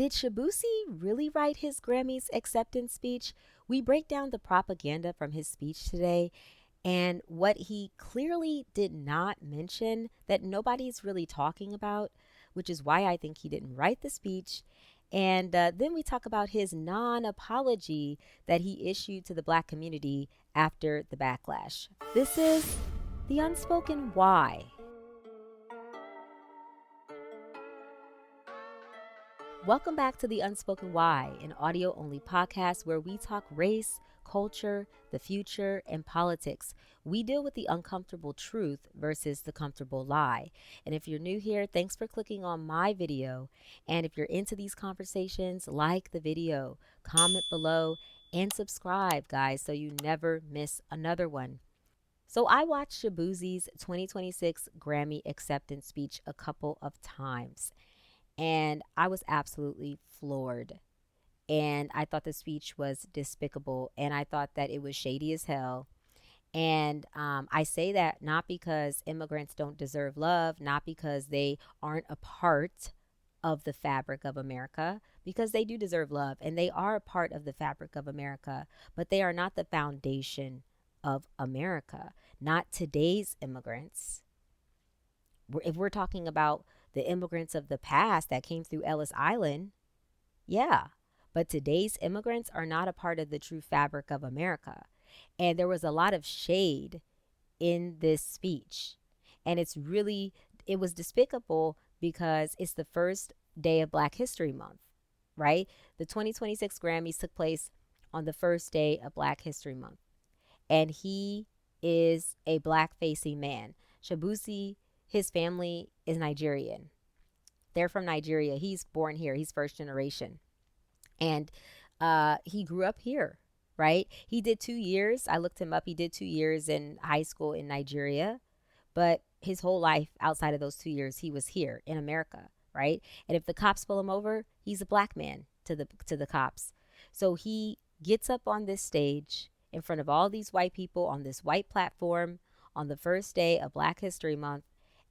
did Shabusi really write his Grammys acceptance speech? We break down the propaganda from his speech today and what he clearly did not mention that nobody's really talking about, which is why I think he didn't write the speech. And then we talk about his non apology that he issued to the Black community after the backlash. This is The Unspoken Why. Welcome back to The Unspoken Why, an audio-only podcast where we talk race, culture, the future, and politics. We deal with the uncomfortable truth versus the comfortable lie. And if you're new here, thanks for clicking on my video. And if you're into these conversations, like the video, comment below, and subscribe, guys, so you never miss another one. So I watched Shabuzi's 2026 Grammy acceptance speech a couple of times. And I was absolutely floored. And I thought the speech was despicable. And I thought that it was shady as hell. And I say that not because immigrants don't deserve love, not because they aren't a part of the fabric of America, because they do deserve love and they are a part of the fabric of America, but they are not the foundation of America, not today's immigrants. If we're talking about the immigrants of the past that came through Ellis Island, yeah. But today's immigrants are not a part of the true fabric of America. And there was a lot of shade in this speech. And it was despicable because it's the first day of Black History Month, right? The 2026 Grammys took place on the first day of Black History Month. And he is a Black-facing man. Shabusi, his family is Nigerian. They're from Nigeria. He's born here. He's first generation. And he grew up here, right? He did 2 years. I looked him up. He did 2 years in high school in Nigeria. But his whole life outside of those 2 years, he was here in America, right? And if the cops pull him over, he's a Black man to the cops. So he gets up on this stage in front of all these white people on this white platform on the first day of Black History Month.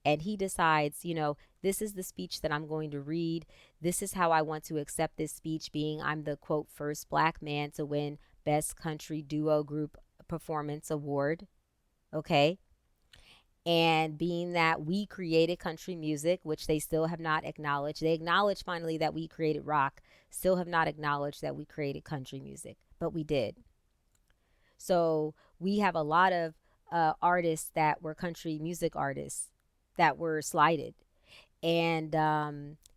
And he decides, this is the speech that I'm going to read. This is how I want to accept this speech, being I'm the, quote, first Black man to win Best Country Duo Group Performance Award. Okay. And being that we created country music, which they still have not acknowledged. They acknowledged finally that we created rock, still have not acknowledged that we created country music, but we did. So we have a lot of artists that were country music artists that were slighted. And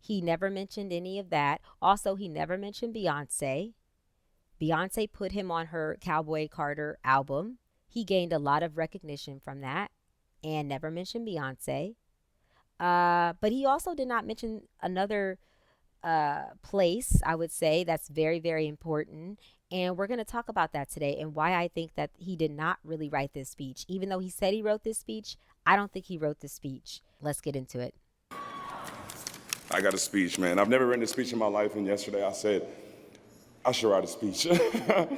he never mentioned any of that. Also, he never mentioned Beyonce. Beyonce put him on her Cowboy Carter album. He gained a lot of recognition from that and never mentioned Beyonce. But he also did not mention another place, I would say, that's very, very important. And we're going to talk about that today and why I think that he did not really write this speech. Even though he said he wrote this speech, I don't think he wrote this speech. Let's get into it. I got a speech, man. I've never written a speech in my life, and yesterday I said, I should write a speech. I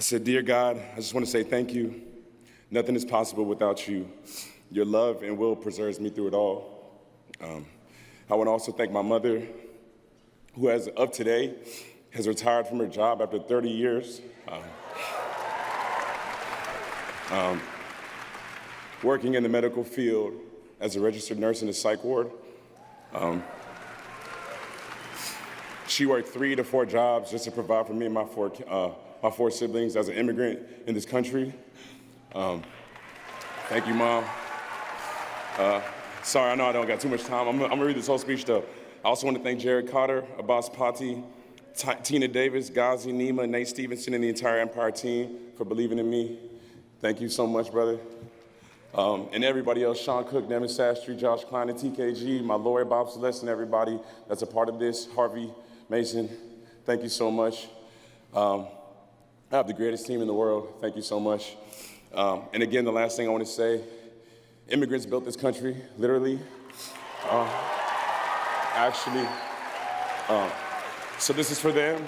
said, dear God, I just want to say thank you. Nothing is possible without you. Your love and will preserves me through it all. I want to also thank my mother, who as of today has retired from her job after 30 years. Working in the medical field as a registered nurse in a psych ward. She worked 3 to 4 jobs just to provide for me and my four siblings as an immigrant in this country. Thank you, Mom. Sorry, I know I don't got too much time. I'm gonna read this whole speech though. I also want to thank Jared Cotter, Abbas Patti, Tina Davis, Ghazi, Nima, Nate Stevenson, and the entire Empire team for believing in me. Thank you so much, brother. And everybody else, Sean Cook, Devin Sastry, Josh Klein, and TKG, my lawyer, Bob Celeste, and everybody that's a part of this, Harvey Mason, thank you so much. I have the greatest team in the world. Thank you so much. And again, the last thing I want to say, immigrants built this country, literally. So this is for them,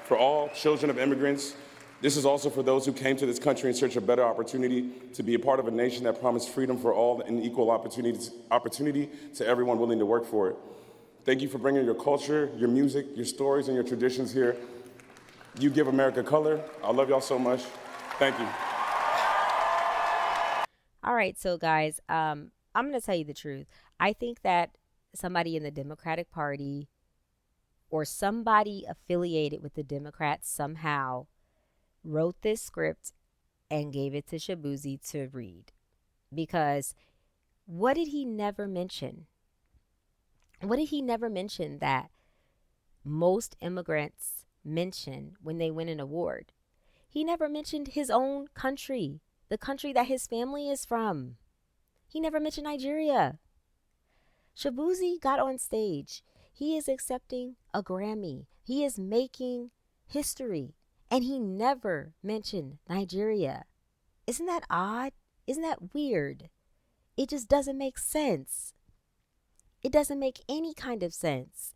for all children of immigrants. This is also for those who came to this country in search of better opportunity to be a part of a nation that promised freedom for all and equal opportunity to everyone willing to work for it. Thank you for bringing your culture, your music, your stories, and your traditions here. You give America color. I love y'all so much. Thank you. All right, so guys, I'm going to tell you the truth. I think that somebody in the Democratic Party or somebody affiliated with the Democrats somehow wrote this script and gave it to Shabuzi to read. Because what did he never mention? What did he never mention that most immigrants mention when they win an award? He never mentioned his own country, the country that his family is from. He never mentioned Nigeria. Shabuzi got on stage. He is accepting a Grammy. He is making history. And he never mentioned Nigeria. Isn't that odd? Isn't that weird? It just doesn't make sense. It doesn't make any kind of sense.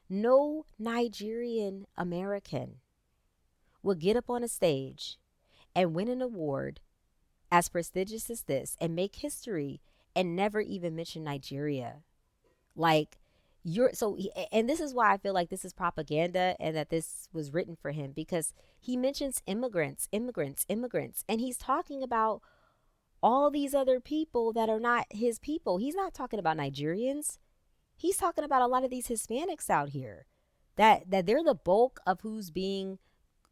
No Nigerian American will get up on a stage and win an award as prestigious as this and make history and never even mention Nigeria. Like, and this is why I feel like this is propaganda and that this was written for him, because he mentions immigrants, and he's talking about all these other people that are not his people. He's not talking about Nigerians. He's talking about a lot of these Hispanics out here that they're the bulk of who's being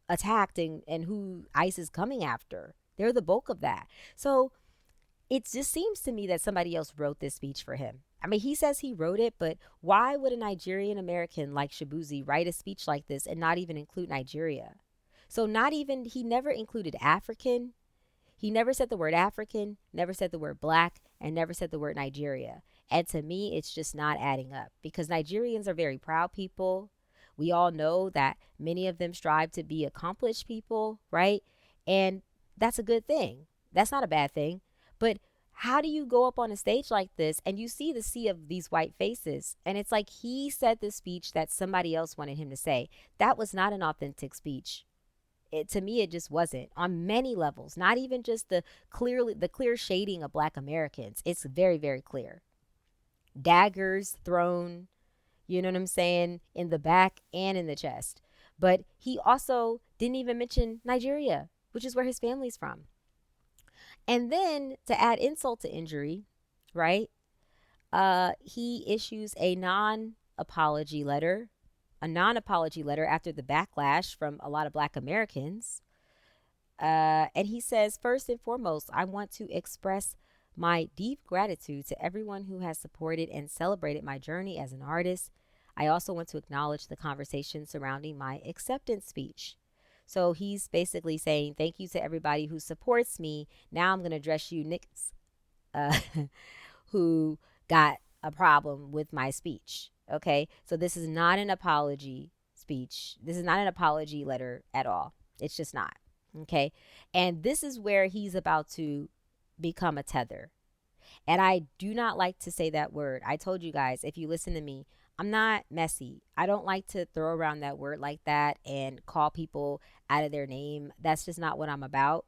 attacked and who ICE is coming after. They're the bulk of that. So it just seems to me that somebody else wrote this speech for him. I mean, he says he wrote it, but why would a Nigerian American like Shabuzi write a speech like this and not even include Nigeria? So he never included African. He never said the word African, never said the word black, and never said the word Nigeria. And to me, it's just not adding up, because Nigerians are very proud people. We all know that many of them strive to be accomplished people, right? And that's a good thing. That's not a bad thing. But how do you go up on a stage like this and you see the sea of these white faces? And it's like he said the speech that somebody else wanted him to say. That was not an authentic speech. To me, it just wasn't, on many levels. Not even just the clear shading of Black Americans. It's very, very clear. Daggers thrown, you know what I'm saying, in the back and in the chest. But he also didn't even mention Nigeria, which is where his family's from. And then to add insult to injury, right? He issues a non-apology letter after the backlash from a lot of Black Americans. And he says, first and foremost, I want to express my deep gratitude to everyone who has supported and celebrated my journey as an artist. I also want to acknowledge the conversation surrounding my acceptance speech. So he's basically saying, thank you to everybody who supports me. Now I'm going to address you niggas who got a problem with my speech. Okay, so this is not an apology speech. This is not an apology letter at all. It's just not. Okay, and this is where he's about to become a tether. And I do not like to say that word. I told you guys, if you listen to me, I'm not messy. I don't like to throw around that word like that and call people out of their name. That's just not what I'm about.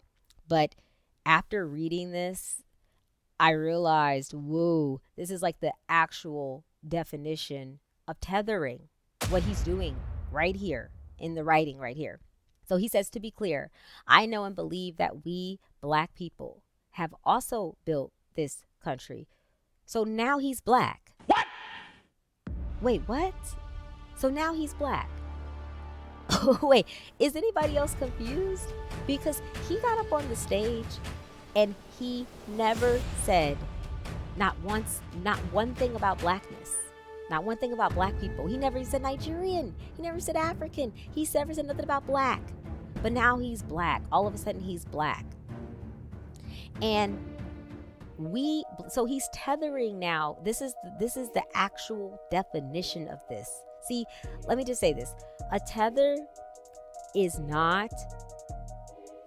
But after reading this, I realized, whoa, this is like the actual definition of tethering, what he's doing right here in the writing right here. So he says, to be clear, I know and believe that we Black people have also built this country. So now he's Black. What? Wait, what? So now he's Black. Wait, is anybody else confused? Because he got up on the stage and he never said not one thing about Blackness, not one thing about Black people. He never said Nigerian. He never said African. He never said nothing about Black. But now he's Black. All of a sudden he's Black. And so he's tethering now. This is the actual definition of this. See, let me just say this. A tether is not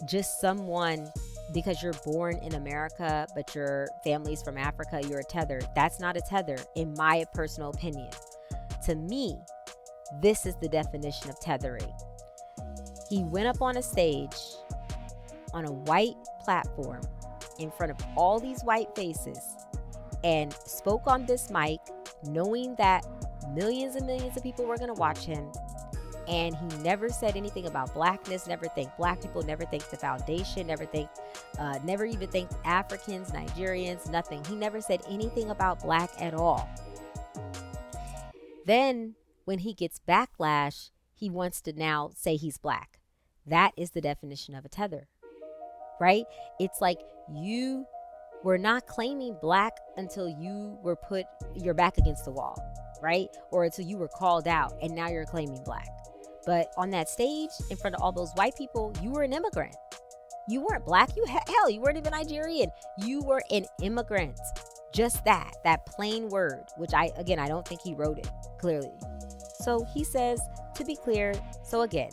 just someone because you're born in America, but your family's from Africa, you're a tether. That's not a tether, in my personal opinion. To me, this is the definition of tethering. He went up on a stage on a white platform in front of all these white faces and spoke on this mic, knowing that Millions and millions of people were going to watch him. And he never said anything about blackness, never thanked black people, never thanked the foundation, never even thanked Africans, Nigerians, nothing. He never said anything about black at all. Then when he gets backlash, he wants to now say he's black. That is the definition of a tether, right? It's like you were not claiming black until you were put your back against the wall, right? Or until you were called out, and now you're claiming black. But on that stage, in front of all those white people, you were an immigrant. You weren't black. Hell, you weren't even Nigerian. You were an immigrant. Just that plain word, which I don't think he wrote it clearly. So he says, to be clear, so again,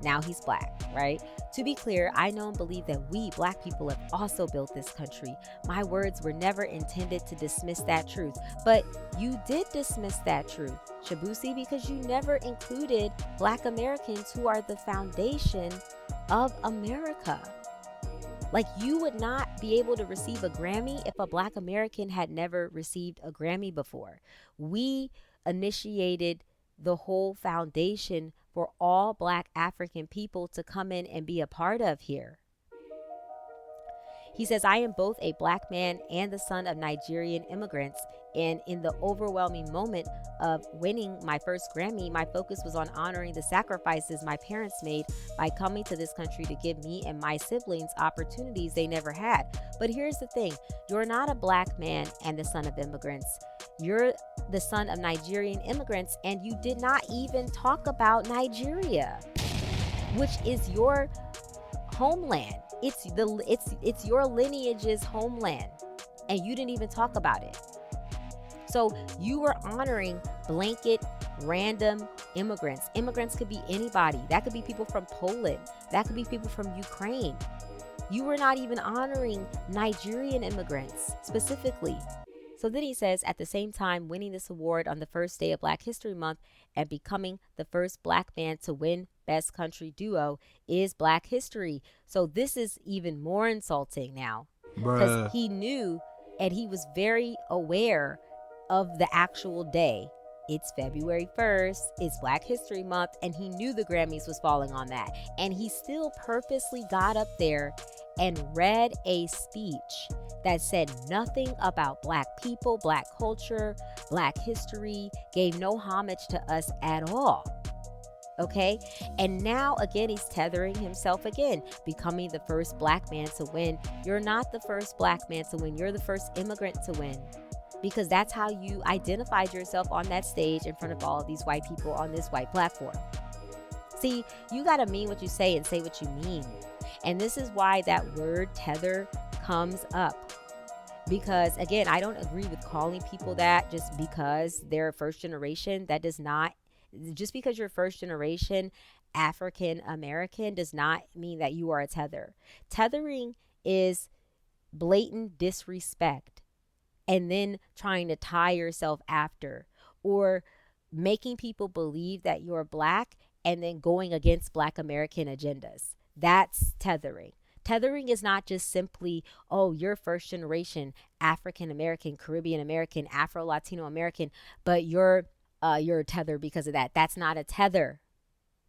now he's black, right? To be clear, I know and believe that we black people have also built this country. My words were never intended to dismiss that truth, but you did dismiss that truth, Shabusi, because you never included black Americans who are the foundation of America. Like, you would not be able to receive a Grammy if a black American had never received a Grammy before. We initiated the whole foundation for all black African people to come in and be a part of here. He says, I am both a black man and the son of Nigerian immigrants. And in the overwhelming moment of winning my first Grammy, my focus was on honoring the sacrifices my parents made by coming to this country to give me and my siblings opportunities they never had. But here's the thing. You're not a black man and the son of immigrants. You're the son of Nigerian immigrants, and you did not even talk about Nigeria, which is your homeland. It's your lineage's homeland, and you didn't even talk about it. So you were honoring blanket random immigrants. Immigrants could be anybody. That could be people from Poland. That could be people from Ukraine. You were not even honoring Nigerian immigrants specifically. So then he says, at the same time, winning this award on the first day of Black History Month and becoming the first black man to win Best Country Duo is Black history. So this is even more insulting now, because he knew and he was very aware of the actual day. It's February 1st, it's Black History Month, and he knew the Grammys was falling on that. And he still purposely got up there and read a speech that said nothing about black people, black culture, black history, gave no homage to us at all. Okay? And now again, he's tethering himself again, becoming the first black man to win. You're not the first black man to win. You're the first immigrant to win, because that's how you identified yourself on that stage in front of all of these white people on this white platform. See, you got to mean what you say and say what you mean. And this is why that word tether comes up. Because again, I don't agree with calling people that just because they're first generation. That does not, just because you're first generation African American does not mean that you are a tether. Tethering is blatant disrespect and then trying to tie yourself after, or making people believe that you're black and then going against black American agendas. That's tethering. Tethering is not just simply, oh, you're first generation African American, Caribbean American, Afro Latino American, but you're tethered because of that. That's not a tether.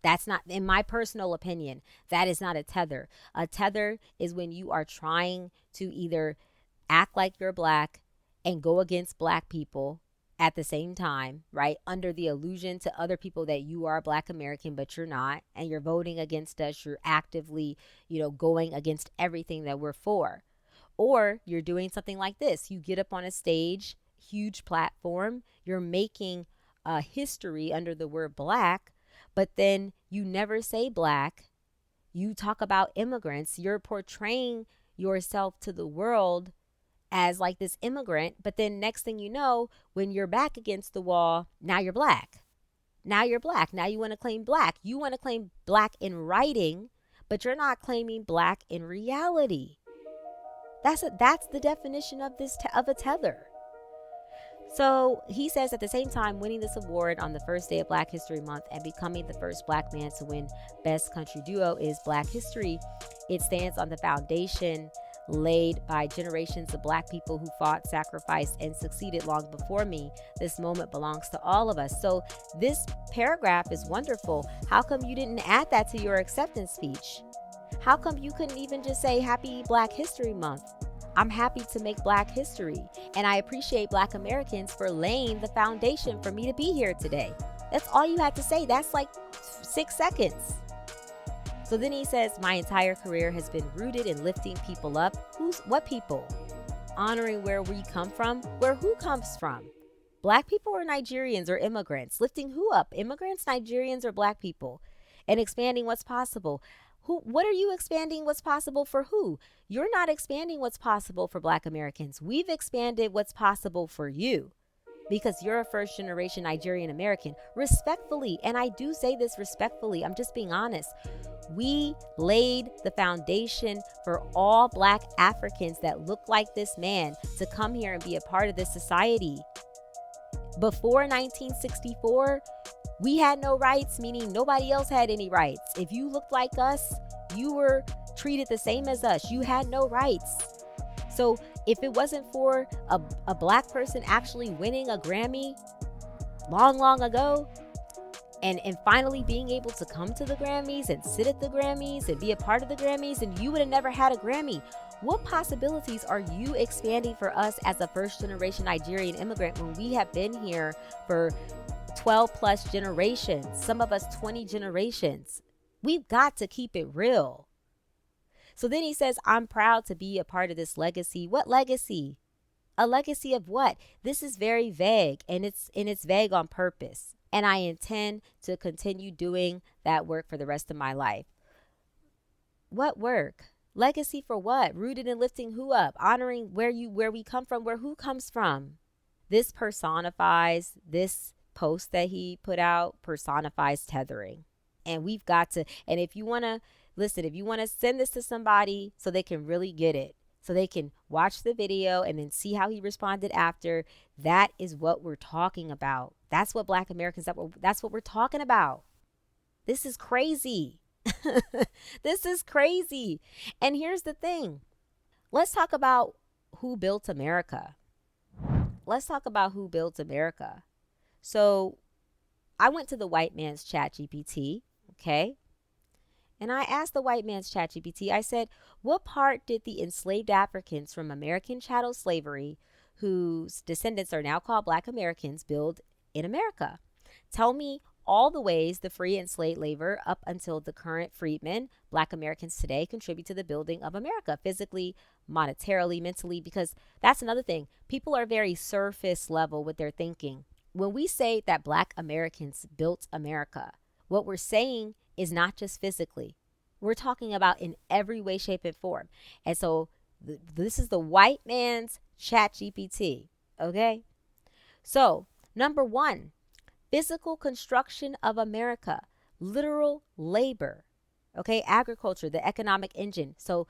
That's not, in my personal opinion, that is not a tether. A tether is when you are trying to either act like you're black and go against black people at the same time, right? Under the illusion to other people that you are Black American, but you're not, and you're voting against us. You're actively, going against everything that we're for. Or you're doing something like this. You get up on a stage, huge platform, you're making history under the word black, but then you never say black. You talk about immigrants. You're portraying yourself to the world as like this immigrant, but then next thing you know, when you're back against the wall, now you're black. Now you're black. Now you want to claim black. You want to claim black in writing, but you're not claiming black in reality. That's the definition of of a tether. So he says, at the same time, winning this award on the first day of Black History Month and becoming the first black man to win Best Country Duo is Black history. It stands on the foundation laid by generations of Black people who fought, sacrificed, and succeeded long before me. This moment belongs to all of us. So this paragraph is wonderful. How come you didn't add that to your acceptance speech? How come you couldn't even just say Happy Black History Month? I'm happy to make Black history, and I appreciate Black Americans for laying the foundation for me to be here today. That's all you had to say. That's like 6 seconds. So then he says, my entire career has been rooted in lifting people up. What people? Honoring where we come from. Where who comes from? Black people or Nigerians or immigrants? Lifting who up? Immigrants, Nigerians, or Black people? And expanding what's possible. What are you expanding what's possible for who? You're not expanding what's possible for Black Americans. We've expanded what's possible for you, because you're a first generation Nigerian American. Respectfully, and I do say this respectfully, I'm just being honest. We laid the foundation for all Black Africans that look like this man to come here and be a part of this society. Before 1964, we had no rights, meaning nobody else had any rights. If you looked like us, you were treated the same as us. You had no rights. So if it wasn't for a Black person actually winning a Grammy long ago, and finally being able to come to the Grammys and sit at the Grammys and be a part of the Grammys, and you would have never had a Grammy. What possibilities are you expanding for us as a first generation Nigerian immigrant when we have been here for 12 plus generations, some of us 20 generations? We've got to keep it real. So then he says, I'm proud to be a part of this legacy. What legacy? A legacy of what? This is very vague, and it's vague on purpose. And I intend to continue doing that work for the rest of my life. What work? Legacy for what? Rooted in lifting who up? Honoring where we come from, where who comes from. This post that he put out personifies tethering. And we've got to, and if you want to, listen, if you want to send this to somebody so they can really get it, so they can watch the video and then see how he responded after, that is what we're talking about. That's what Black Americans, that's what we're talking about. This is crazy. This is crazy. And here's the thing. Let's talk about who built America. Let's talk about who built America. So I went to the white man's ChatGPT, okay? And I asked the white man's ChatGPT, I said, what part did the enslaved Africans from American chattel slavery, whose descendants are now called Black Americans, build in America? Tell me all the ways the free enslaved labor up until the current freedmen, Black Americans today, contribute to the building of America, physically, monetarily, mentally, because that's another thing. People are very surface level with their thinking. When we say that Black Americans built America, what we're saying is not just physically. We're talking about in every way, shape, and form. And so this is the white man's ChatGPT, okay? So, number one, physical construction of America, literal labor, okay? Agriculture, the economic engine. So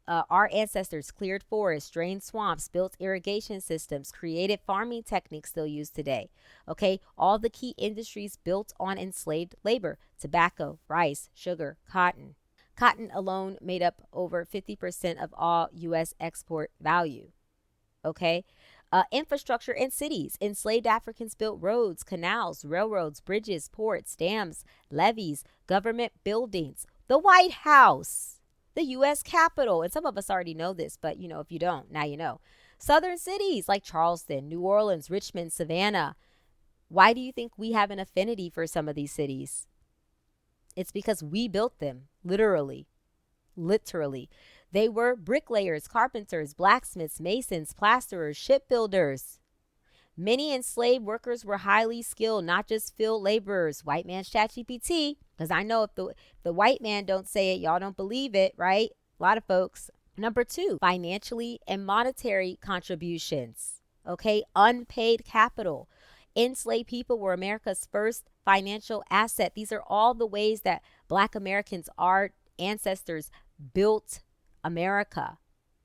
our ancestors cleared forests, drained swamps, built irrigation systems, created farming techniques still used today, okay? All the key industries built on enslaved labor: tobacco, rice, sugar, cotton. Cotton alone made up over 50% of all U.S. export value, okay? Infrastructure in cities. Enslaved Africans built roads, canals, railroads, bridges, ports, dams, levees, government buildings, the White House, the U.S. Capitol. And some of us already know this, but if you don't, now you know. Southern cities like Charleston, New Orleans, Richmond, Savannah. Why do you think we have an affinity for some of these cities? It's because we built them, literally. They were bricklayers, carpenters, blacksmiths, masons, plasterers, shipbuilders. Many enslaved workers were highly skilled, not just field laborers. White man's ChatGPT, because I know if the white man don't say it, y'all don't believe it, right? A lot of folks. Number two, financially and monetary contributions. Okay, unpaid capital. Enslaved people were America's first financial asset. These are all the ways that Black Americans, our ancestors, built America.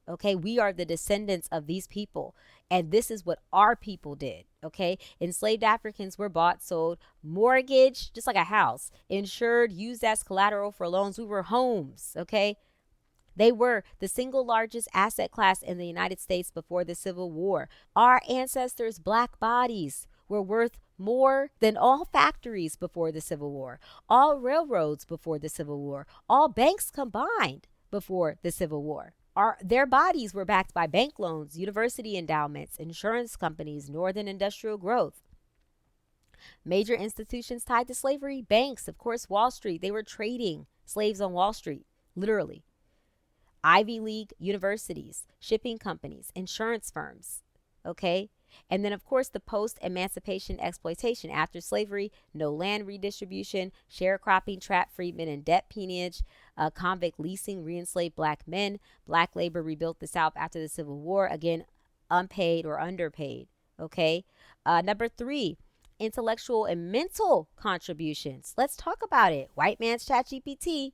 Okay, we are the descendants of these people, and this is what our people did. Okay, enslaved Africans were bought, sold, mortgaged, just like a house, insured, used as collateral for loans. We were homes. Okay, They were the single largest asset class in the United States before the Civil War. Our ancestors' black bodies were worth more than all factories before the Civil War, all railroads before the Civil War, all banks combined before the Civil War. Their bodies were backed by bank loans, university endowments, insurance companies, northern industrial growth. Major institutions tied to slavery, banks, of course, Wall Street. They were trading slaves on Wall Street, literally. Ivy League universities, shipping companies, insurance firms. Okay. And then, of course, the post-emancipation exploitation. After slavery, no land redistribution, sharecropping, trapped freedmen and debt peonage, convict leasing, re-enslaved black men. Black labor rebuilt the South after the Civil War. Again, unpaid or underpaid. Okay. Number 3, intellectual and mental contributions. Let's talk about it. White man's ChatGPT.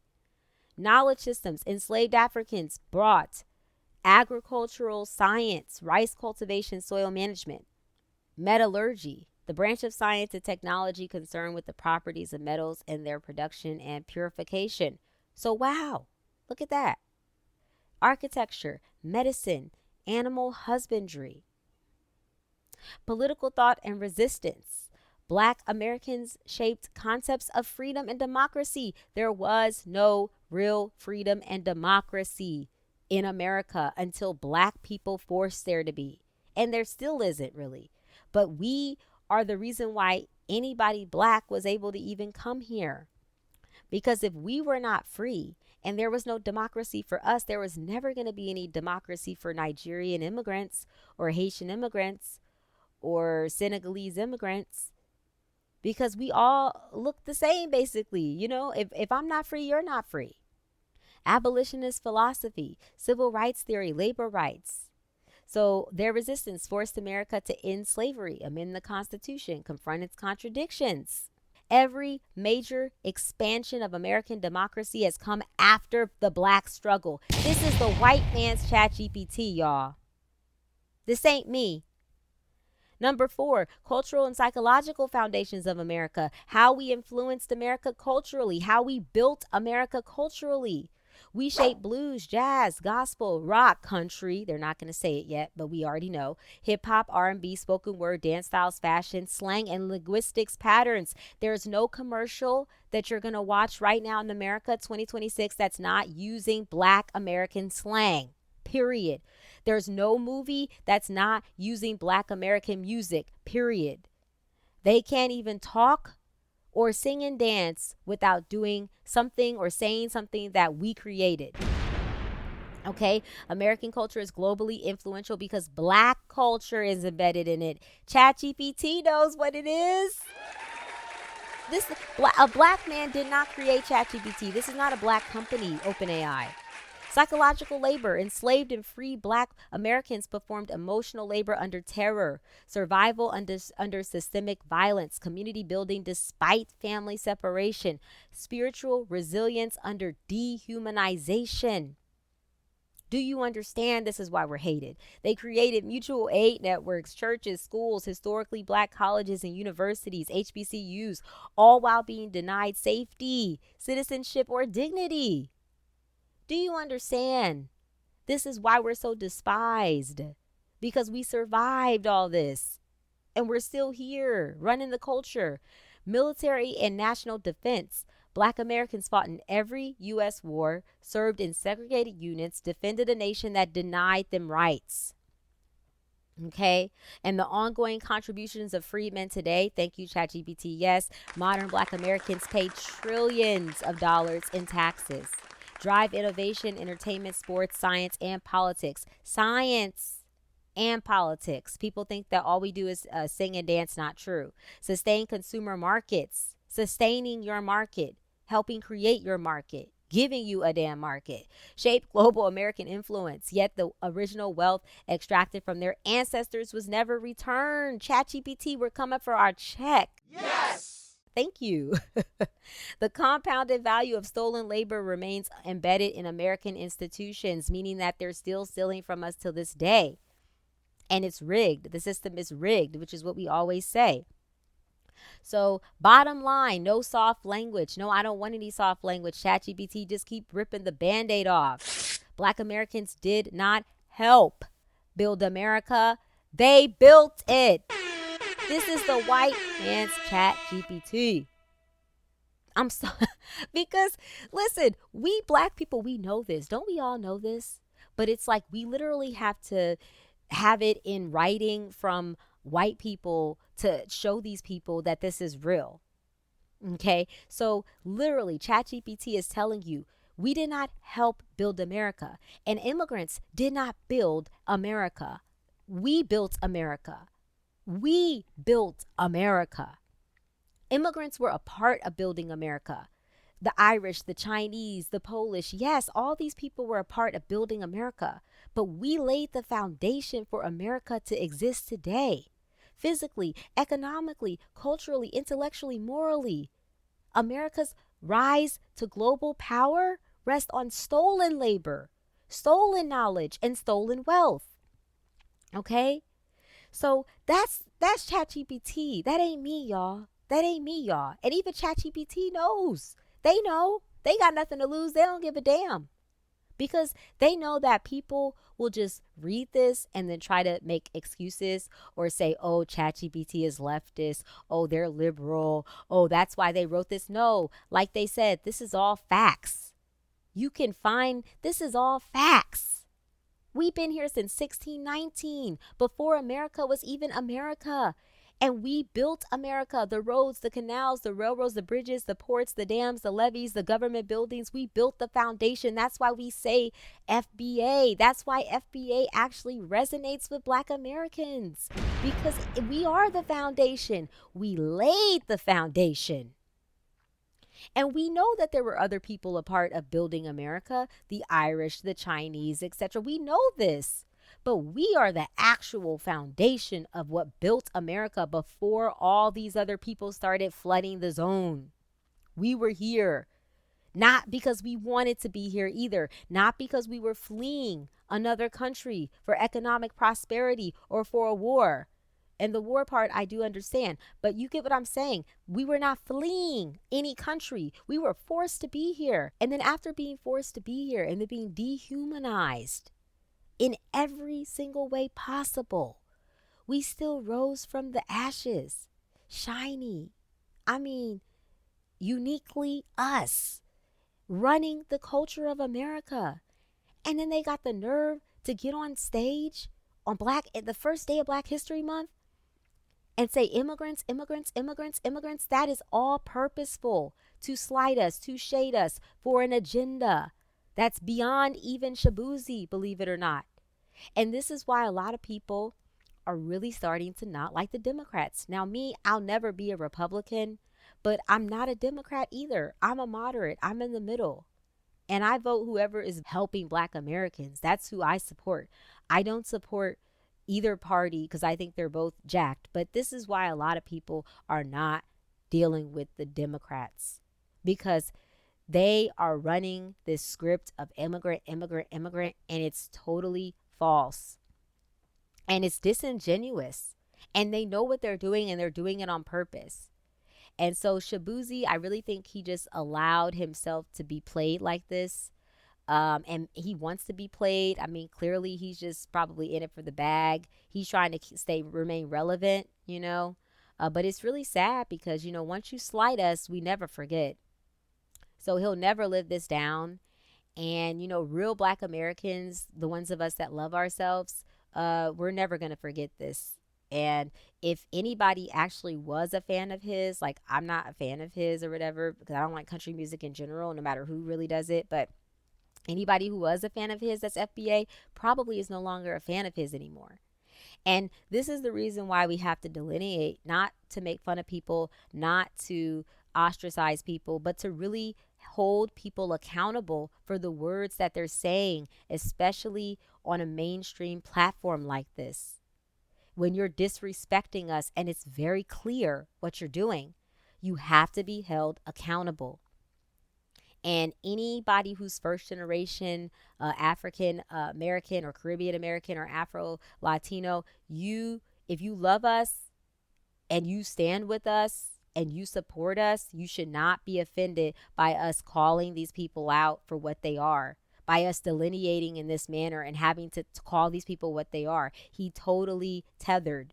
Knowledge systems. Enslaved Africans brought agricultural science, rice cultivation, soil management, metallurgy, the branch of science and technology concerned with the properties of metals and their production and purification. So, wow, look at that. Architecture, medicine, animal husbandry, political thought and resistance. Black Americans shaped concepts of freedom and democracy. There was no real freedom and democracy in America until black people forced there to be. And there still isn't really. But we are the reason why anybody black was able to even come here. Because if we were not free and there was no democracy for us, there was never going to be any democracy for Nigerian immigrants or Haitian immigrants or Senegalese immigrants. Because we all look the same, basically. You know, if I'm not free, you're not free. Abolitionist philosophy, civil rights theory, labor rights. So their resistance forced America to end slavery, amend the Constitution, confront its contradictions. Every major expansion of American democracy has come after the black struggle. This is the white man's ChatGPT, y'all. This ain't me. Number 4, cultural and psychological foundations of America. How we influenced America culturally, how we built America culturally. We shaped blues, jazz, gospel, rock, country. They're not going to say it yet, but we already know. Hip hop, R&B, spoken word, dance styles, fashion, slang, and linguistics patterns. There's no commercial that you're going to watch right now in America 2026 that's not using Black American slang. Period. There's no movie that's not using Black American music. Period. They can't even talk or sing and dance without doing something or saying something that we created. Okay, American culture is globally influential because Black culture is embedded in it. ChatGPT knows what it is. A Black man did not create ChatGPT. This is not a Black company, OpenAI. Psychological labor. Enslaved and free Black Americans performed emotional labor under terror, survival under systemic violence, community building despite family separation, spiritual resilience under dehumanization. Do you understand? This is why we're hated. They created mutual aid networks, churches, schools, historically Black colleges and universities, HBCUs, all while being denied safety, citizenship, or dignity. Do you understand? This is why we're so despised, because we survived all this and we're still here running the culture. Military and national defense. Black Americans fought in every U.S. war, served in segregated units, defended a nation that denied them rights. Okay, and the ongoing contributions of freedmen today, thank you, ChatGPT. Yes, modern Black Americans pay trillions of dollars in taxes. Drive innovation, entertainment, sports, science, and politics. Science and politics. People think that all we do is sing and dance. Not true. Sustain consumer markets. Sustaining your market. Helping create your market. Giving you a damn market. Shape global American influence. Yet the original wealth extracted from their ancestors was never returned. ChatGPT, we're coming for our check. Yes! Thank you. The compounded value of stolen labor remains embedded in American institutions, meaning that they're still stealing from us till this day. And it's rigged. The system is rigged, which is what we always say. So bottom line, no soft language. No, I don't want any soft language. ChatGPT, just keep ripping the Band-Aid off. Black Americans did not help build America. They built it. This is the white man's chat GPT. I'm so because listen, we black people, we know this. Don't we all know this? But it's like we literally have to have it in writing from white people to show these people that this is real. Okay? So literally ChatGPT is telling you we did not help build America, and immigrants did not build America. We built America. We built America. Immigrants were a part of building America. The Irish, the Chinese, the Polish, yes, all these people were a part of building America. But we laid the foundation for America to exist today. Physically, economically, culturally, intellectually, morally. America's rise to global power rests on stolen labor, stolen knowledge, and stolen wealth. Okay? So that's ChatGPT. That ain't me, y'all. That ain't me, y'all. And even ChatGPT knows. They know. They got nothing to lose. They don't give a damn. Because they know that people will just read this and then try to make excuses or say, oh, ChatGPT is leftist. Oh, they're liberal. Oh, that's why they wrote this. No, like they said, this is all facts. You can find, this is all facts. We've been here since 1619, before America was even America. And we built America, the roads, the canals, the railroads, the bridges, the ports, the dams, the levees, the government buildings. We built the foundation. That's why we say FBA. That's why FBA actually resonates with Black Americans, because we are the foundation. We laid the foundation. And we know that there were other people a part of building America, the Irish, the Chinese, etc. We know this. But we are the actual foundation of what built America before all these other people started flooding the zone. We were here, not because we wanted to be here either, not because we were fleeing another country for economic prosperity or for a war. And the war part, I do understand. But you get what I'm saying. We were not fleeing any country. We were forced to be here. And then after being forced to be here and then being dehumanized in every single way possible, we still rose from the ashes, shiny. I mean, uniquely us, running the culture of America. And then they got the nerve to get on stage on the first day of Black History Month and say immigrants, immigrants, immigrants, immigrants. That is all purposeful, to slight us, to shade us for an agenda that's beyond even Shabuzi, believe it or not. And this is why a lot of people are really starting to not like the Democrats. Now, me, I'll never be a Republican, but I'm not a Democrat either. I'm a moderate. I'm in the middle. And I vote whoever is helping Black Americans. That's who I support. I don't support either party because I think they're both jacked. But this is why a lot of people are not dealing with the Democrats, because they are running this script of immigrant, immigrant, immigrant, and it's totally false. And it's disingenuous. And they know what they're doing, and they're doing it on purpose. And so Shabuzi, I really think he just allowed himself to be played like this. And he wants to be played. I mean, clearly he's just probably in it for the bag. He's trying to remain relevant, you know. But it's really sad because, you know, once you slight us, we never forget. So he'll never live this down. And, you know, real Black Americans, the ones of us that love ourselves, we're never going to forget this. And if anybody actually was a fan of his, like I'm not a fan of his or whatever, because I don't like country music in general, no matter who really does it. But anybody who was a fan of his that's FBA probably is no longer a fan of his anymore. And this is the reason why we have to delineate, not to make fun of people, not to ostracize people, but to really hold people accountable for the words that they're saying, especially on a mainstream platform like this. When you're disrespecting us and it's very clear what you're doing, you have to be held accountable. And anybody who's first generation African American or Caribbean American or Afro Latino, if you love us and you stand with us and you support us, you should not be offended by us calling these people out for what they are, by us delineating in this manner and having to call these people what they are. He totally tethered.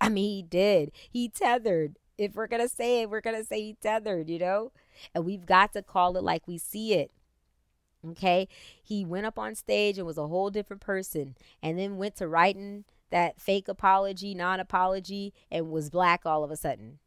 I mean, he did. He tethered. If we're going to say it, we're going to say he tethered, you know? And we've got to call it like we see it. Okay? He went up on stage and was a whole different person, and then went to writing that fake apology, non apology, and was black all of a sudden,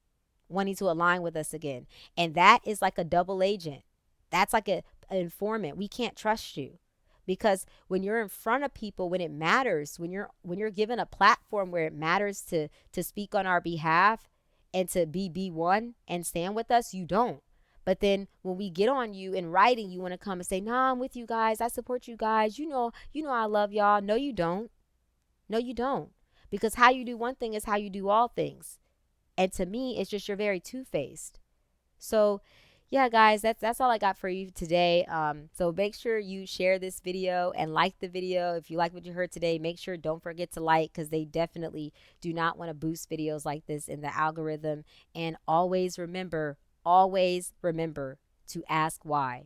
wanting to align with us again. And that is like a double agent. That's like an informant. We can't trust you. Because when you're in front of people, when it matters, when you're given a platform where it matters to speak on our behalf and to be one and stand with us, you don't. But then when we get on you in writing, you want to come and say, "Nah, I'm with you guys. I support you guys. You know I love y'all." No, you don't. No, you don't. Because how you do one thing is how you do all things. And to me, it's just you're very two-faced. So yeah, guys, that's all I got for you today. So make sure you share this video and like the video. If you like what you heard today, make sure don't forget to like, because they definitely do not want to boost videos like this in the algorithm. And always remember to ask why.